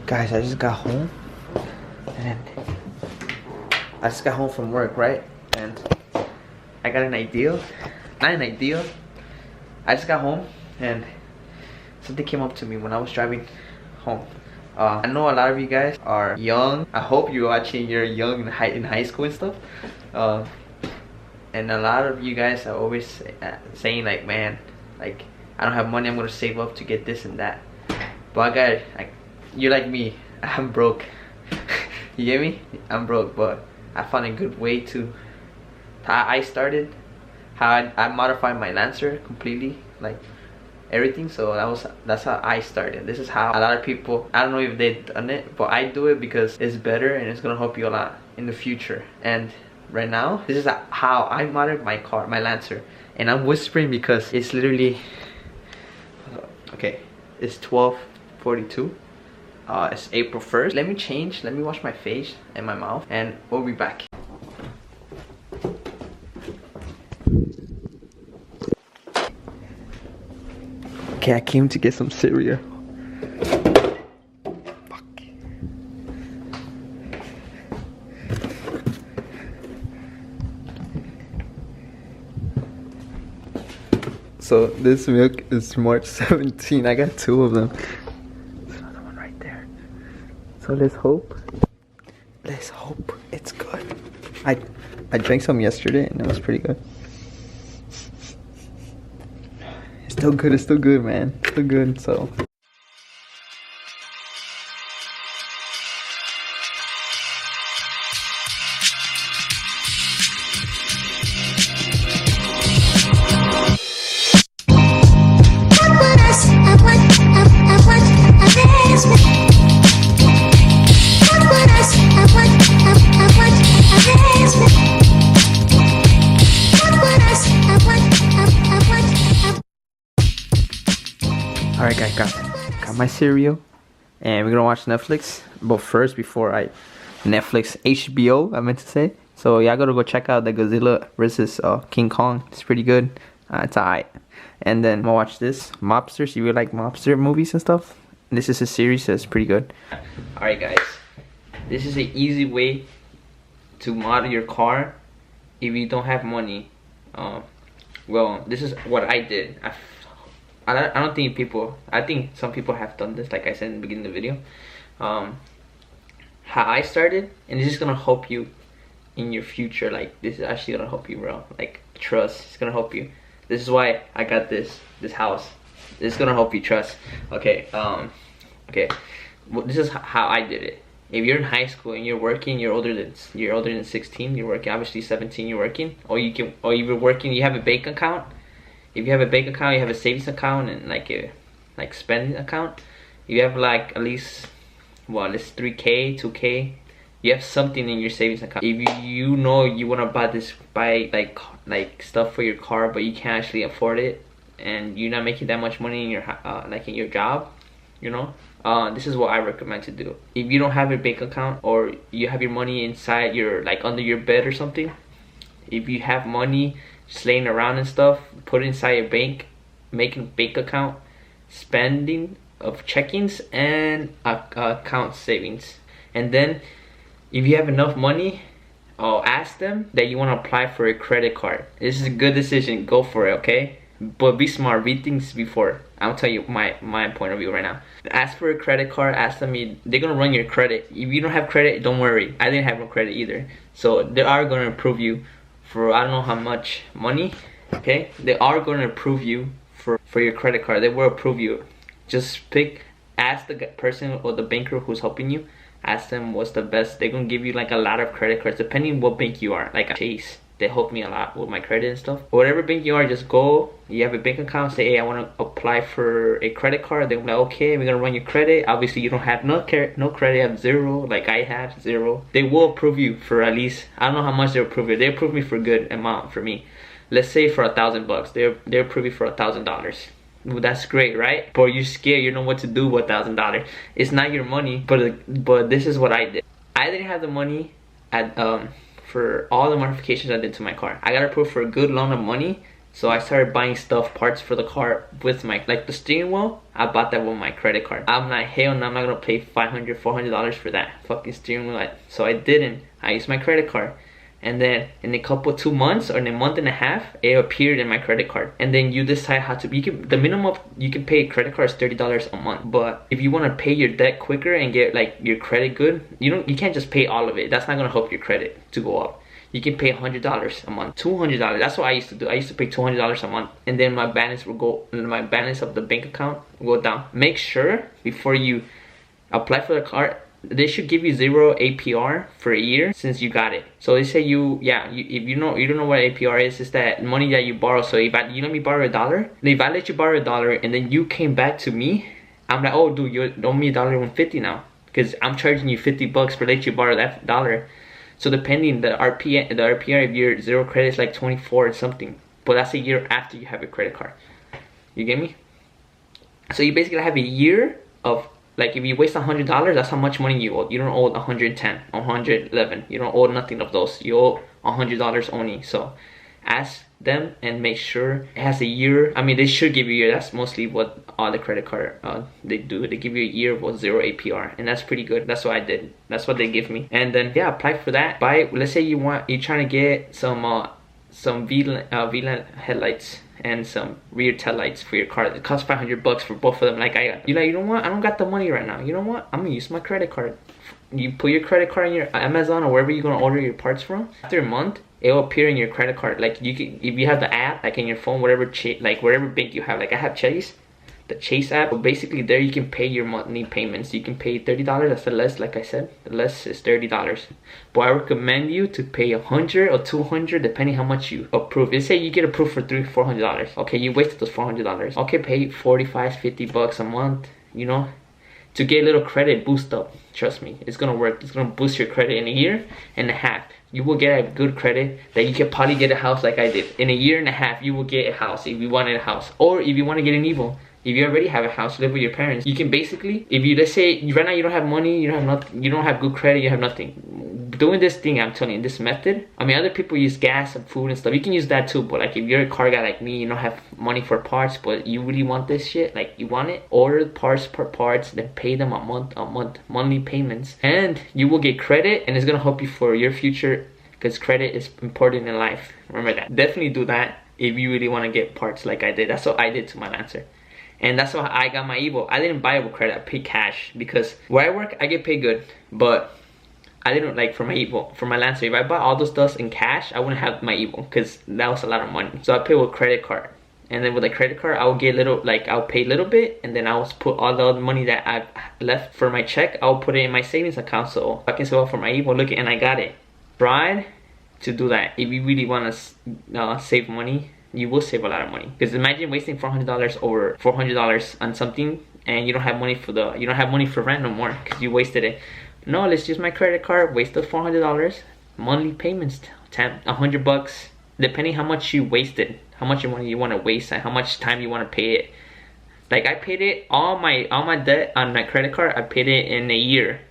Guys, I just got home and I just got home from work, right? And I got an idea. Not an idea. I just got home and something came up to me when I was driving home. I know a lot of you guys are young. I hope you're watching, you're young in high school and stuff. And a lot of you guys are always saying like, man, like, I don't have money, I'm gonna save up to get this and that. But you're like me, I'm broke. You get me? I'm broke, but I found a good way to how I started, how I modified my Lancer completely, like everything. So that's how I started. This is how a lot of people, I don't know if they've done it, but I do it because it's better and it's gonna help you a lot in the future. And right now, this is how I modded my car, my Lancer. And I'm whispering because it's literally, okay, it's 12:42. It's April 1st. Let me wash my face and my mouth and we'll be back. Okay, I came to get some cereal. Fuck. So this milk is March 17. I got 2 of them. There's another one right there. So let's hope it's good. I drank some yesterday and it was pretty good. It's still good, man. It's still good, so. Alright guys, got my cereal and we're gonna watch Netflix. But first, before Netflix, HBO I meant to say. So y'all gotta go check out the Godzilla vs King Kong. It's pretty good. It's alright. And then I'm gonna watch this Mobsters. You like mobster movies and stuff? This is a series that's pretty good. Alright guys, this is an easy way to mod your car if you don't have money. Well, this is what I did. I don't think people, I think some people have done this, like I said in the beginning of the video. How I started, and this is gonna help you in your future. Like, this is actually gonna help you, bro. Like, trust, it's gonna help you. This is why I got this house. This is gonna help you, trust. Okay, okay. Well, this is how I did it. If you're in high school and you're working, you're older than 16. You're working, obviously 17. You're working, or you're working. You have a bank account. If you have a bank account, you have a savings account and like a spending account. You have like at least, well, it's 3K, 2K. You have something in your savings account. If you know you wanna buy like stuff for your car, but you can't actually afford it, and you're not making that much money in your like in your job, you know, this is what I recommend to do. If you don't have a bank account, or you have your money inside your, like, under your bed or something, if you have money just laying around and stuff, put it inside your bank, making a bank account, spending of checkings and account savings. And then if you have enough money, ask them that you want to apply for a credit card. This is a good decision, go for it, okay? But be smart, read things before. I'll tell you my point of view right now. Ask for a credit card, ask them, they're gonna run your credit. If you don't have credit, don't worry. I didn't have no credit either. So they are gonna approve you for I don't know how much money, okay? They are going to approve you for your credit card. They will approve you. Just ask the person or the banker who's helping you, ask them what's the best. They're going to give you like a lot of credit cards depending on what bank you are. Like Chase, they help me a lot with my credit and stuff. Whatever bank you are, just go, you have a bank account, say, hey, I want to apply for a credit card. They're like, okay, we're going to run your credit. Obviously you don't have no credit, you have 0, like I had 0. They will approve you for at least, I don't know how much they'll approve you. They approve me for a good amount for me. Let's say for $1,000, they approve you for $1,000. Well, that's great, right? But you're scared, you know what to do with $1,000. It's not your money, but this is what I did. I didn't have the money at for all the modifications I did to my car. I got approved for a good loan of money So I started buying stuff, parts for the car with my, like the steering wheel, I bought that with my credit card. I'm like, hell no, I'm not gonna pay $500, $400 for that fucking steering wheel. So I didn't. I used my credit card. And then in a couple 2 months or in a month and a half, it appeared in my credit card. And then you decide how to, the minimum you can pay credit card is $30 a month. But if you want to pay your debt quicker and get like your credit good, you can't just pay all of it. That's not gonna help your credit to go up. You can pay $100 a month, $200. That's what I used to do. I used to pay $200 a month, and then my balance of the bank account will go down. Make sure before you apply for the card, they should give you 0 APR for a year since you got it. So they say if you don't know what APR is, it's that money that you borrow. So if you let me borrow $1, if I let you borrow $1 and then you came back to me, I'm like, oh dude, you owe me $1.50 now because I'm charging you $50 for let you borrow that $1. So depending the RPR, if your zero credit is like 24 or something, but that's a year after you have a credit card. You get me? So you basically have a year of, like, if you waste $100, that's how much money you owe. You don't owe 110 or 111. You don't owe nothing of those. You owe $100 only. So ask them and make sure it has a year. I mean, they should give you a year. That's mostly what all the credit card they do. They give you a year with 0 APR, and that's pretty good. That's what I did. That's what they give me. And then yeah, apply for that. Let's say you're trying to get some VLAN headlights and some rear tail lights for your car. It costs $500 for both of them. Like you know what? I don't got the money right now. You know what? I'm gonna use my credit card. You put your credit card in your Amazon or wherever you're gonna order your parts from. After a month, it will appear in your credit card. Like you can, if you have the app, like in your phone, whatever bank you have. Like I have Chase, the Chase app. But basically, there you can pay your monthly payments. You can pay $30. That's the less. Like I said, the less is $30. But I recommend you to pay $100 or $200, depending how much you approve. Let's say you get approved for $300, $400. Okay, you wasted those $400. Okay, pay $45, $50 a month. You know, to get a little credit boost up. Trust me, it's gonna work. It's gonna boost your credit in a year and a half. You will get a good credit that you can probably get a house like I did. In a year and a half, you will get a house if you wanted a house. Or if you want to get an Evo. If you already have a house, live with your parents, you can basically, if you, let's say, right now you don't have money, you don't have nothing, you don't have good credit, you have nothing. Doing this thing, I'm telling you, this method, I mean, other people use gas and food and stuff. You can use that too, but like if you're a car guy like me, you don't have money for parts, but you really want this shit, like you want it, order parts per parts, then pay them monthly payments, and you will get credit, and it's gonna help you for your future, because credit is important in life. Remember that. Definitely do that if you really want to get parts like I did. That's what I did to my Lancer. And that's why I got my Evo. I didn't buy it with credit, I paid cash, because where I work, I get paid good, but I didn't, like, for my Evo, for my Lancer, if I bought all those stuff in cash, I wouldn't have my Evo, because that was a lot of money. So I paid with credit card. And then with a credit card, I will get little, like, I'll pay a little bit, and then I'll put all the other money that I've left for my check, I'll put it in my savings account, so I can save up for my Evo. Look, and I got it. Try to do that. If you really want to save money, you will save a lot of money. Because imagine wasting $400 or $400 on something, and you don't have money for rent no more because you wasted it. No, let's use my credit card, waste the $400, monthly payments, $100, depending how much you wasted, how much money you want to waste, and how much time you want to pay it. Like I paid it, all my debt on my credit card, I paid it in a year.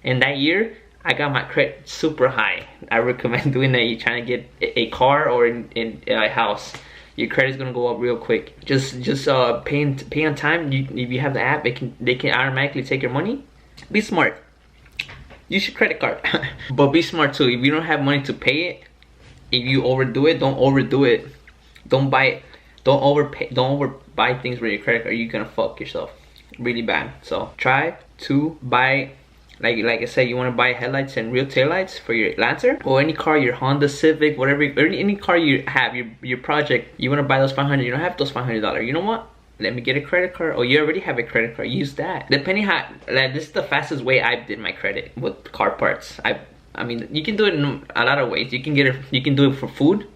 In that year, I got my credit super high. I recommend doing that. You're trying to get a car or in a house. Your credit's gonna go up real quick. Just pay on time. If you have the app, they can automatically take your money. Be smart. Use your credit card, but be smart too. If you don't have money to pay it, if you overdo it, don't overdo it. Don't overbuy things with your credit card. You're gonna fuck yourself really bad. So try to buy. Like I said, you want to buy headlights and rear taillights for your Lancer or any car, your Honda Civic, whatever, any car you have, your project, you want to buy those $500, you don't have those $500. You know what? Let me get a credit card, or you already have a credit card, use that. Depending how, like, this is the fastest way I did my credit with car parts. I mean, you can do it in a lot of ways. You can do it for food.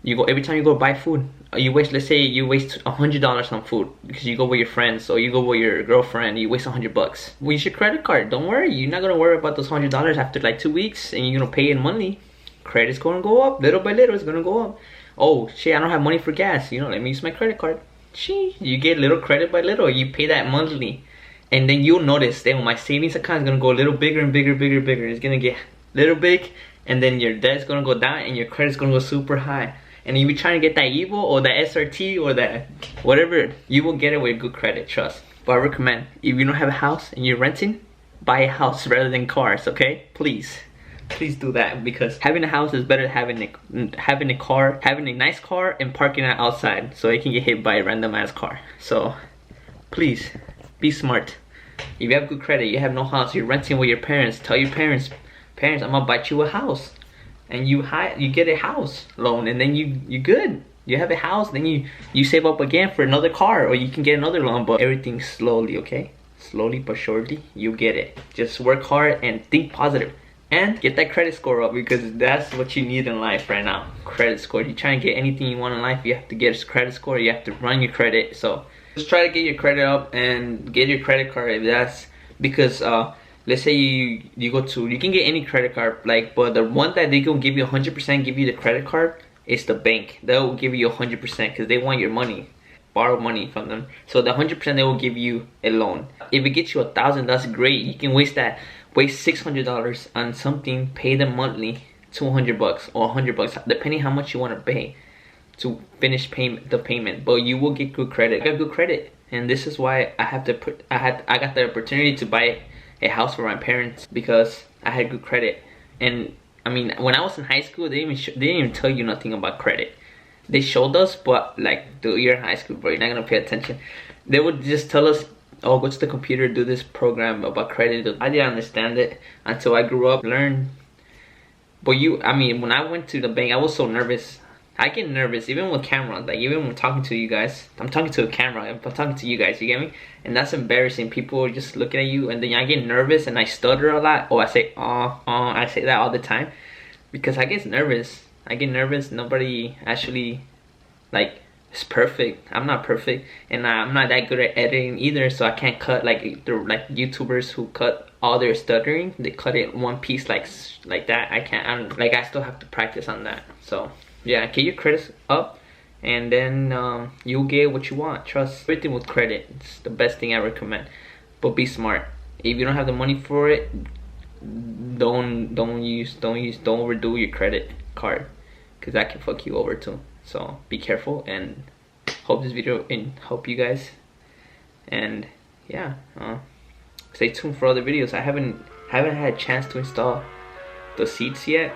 You go, every time you go buy food, let's say you waste $100 on food because you go with your friends or you go with your girlfriend, you waste $100. Well, use your credit card. Don't worry, you're not gonna worry about those $100 after like 2 weeks, and you're gonna pay in monthly. Credit's gonna go up little by little. It's gonna go up. Oh shit, I don't have money for gas. You know, let me use my credit card. You get little credit by little. You pay that monthly, and then you'll notice that my savings account is gonna go a little bigger and bigger. It's gonna get little big, and then your debt's gonna go down, and your credit's gonna go super high. and if you're trying to get that Evo or that SRT or that whatever, you will get it with good credit, trust. But I recommend, if you don't have a house and you're renting, buy a house rather than cars, okay? Please do that, because having a house is better than having a car, having a nice car and parking it outside so it can get hit by a random ass car. So please be smart. If you have good credit, you have no house, you're renting with your parents, tell your parents, I'm gonna buy you a house, and you get a house loan, and then you good. You have a house, then you save up again for another car, or you can get another loan. But everything slowly, okay? Slowly but surely, you get it. Just work hard and think positive, and get that credit score up, because that's what you need in life right now. Credit score. You try and get anything you want in life, you have to get a credit score. You have to run your credit. So just try to get your credit up and get your credit card. If that's because let's say you go to, you can get any credit card, like, but the one that they gonna give you 100% give you the credit card is the bank. They'll give you 100% because they want your money, borrow money from them. So the 100% they will give you a loan. If it gets you 1,000, that's great. You can waste $600 on something, pay them monthly $200 or $100, depending how much you want to pay to finish the payment. But you will get good credit. I got good credit, and this is why I got the opportunity to buy a house for my parents, because I had good credit. And I mean, when I was in high school, they didn't even tell you nothing about credit. They showed us, but like, dude, you're in high school, bro, you're not gonna pay attention. They would just tell us, oh, go to the computer, do this program about credit. I didn't understand it until I grew up, learned. But I mean, when I went to the bank, I was so nervous. I get nervous even with camera, like even when talking to you guys. I'm talking to a camera, I'm talking to you guys, you get me? And that's embarrassing. People are just looking at you, and then I get nervous and I stutter a lot. Oh, I say, I say that all the time because I get nervous. Nobody actually, like, is perfect. I'm not perfect, and I'm not that good at editing either, so I can't cut like the YouTubers who cut all their stuttering. They cut it one piece like that. I can't. I still have to practice on that. So yeah, get your credits up, and then you'll get what you want. Trust everything with credit. It's the best thing I recommend. But be smart. If you don't have the money for it, don't overdo your credit card, because that can fuck you over too. So be careful, and hope this video help you guys. And yeah, stay tuned for other videos. I haven't had a chance to install the seats yet.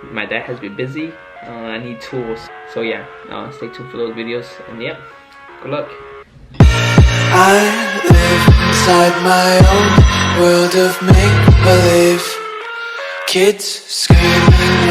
My dad has been busy. I need tools, so yeah, stay tuned for those videos, and yeah, good luck. I live inside my own world of make-believe. Kids screaming